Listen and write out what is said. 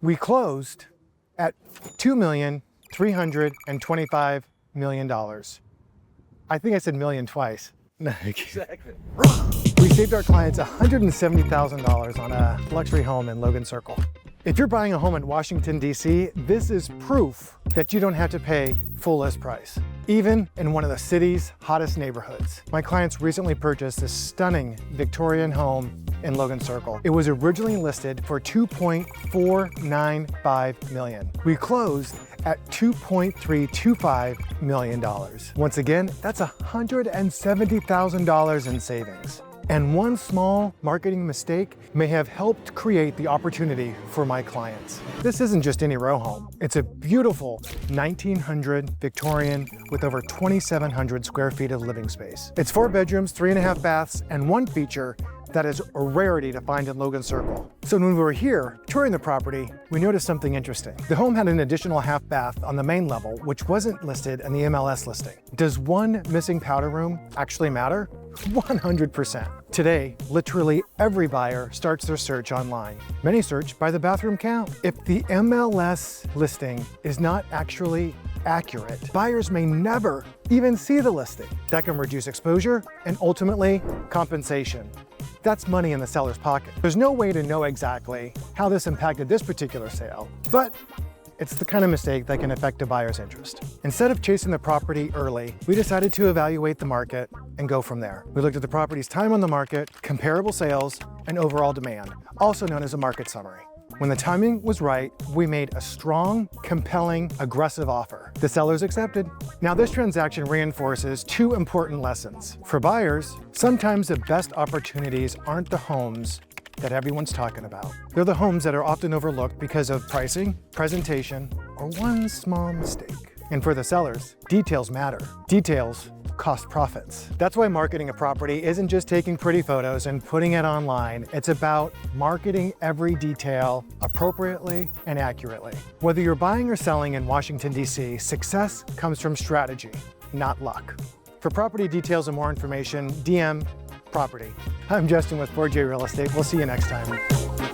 We closed at $2,325,000,000. I think I said million twice. Exactly. We saved our clients $170,000 on a luxury home in Logan Circle. If you're buying a home in Washington, D.C., this is proof that you don't have to pay full list price, even in one of the city's hottest neighborhoods. My clients recently purchased this stunning Victorian home in Logan Circle. It was originally listed for $2.495 million. We closed at $2.325 million. Once again, that's $170,000 in savings. And one small marketing mistake may have helped create the opportunity for my clients. This isn't just any row home. It's a beautiful 1900 Victorian with over 2,700 square feet of living space. It's 4 bedrooms, 3.5 baths, and one feature that is a rarity to find in Logan Circle. So when we were here touring the property, we noticed something interesting. The home had an additional half bath on the main level, which wasn't listed in the MLS listing. Does one missing powder room actually matter? 100%. Today, literally every buyer starts their search online. Many search by the bathroom count. If the MLS listing is not actually accurate, buyers may never even see the listing. That can reduce exposure and ultimately compensation. That's money in the seller's pocket. There's no way to know exactly how this impacted this particular sale, but it's the kind of mistake that can affect a buyer's interest. Instead of chasing the property early, we decided to evaluate the market and go from there. We looked at the property's time on the market, comparable sales, and overall demand, also known as a market summary. When the timing was right, we made a strong, compelling, aggressive offer. The sellers accepted. Now this transaction reinforces 2 important lessons. For buyers, sometimes the best opportunities aren't the homes that everyone's talking about. They're the homes that are often overlooked because of pricing, presentation, or one small mistake. And for the sellers, details matter. Details cost profits. That's why marketing a property isn't just taking pretty photos and putting it online. It's about marketing every detail appropriately and accurately. Whether you're buying or selling in Washington, D.C., success comes from strategy, not luck. For property details and more information, DM property. I'm Justin with 4J Real Estate. We'll see you next time.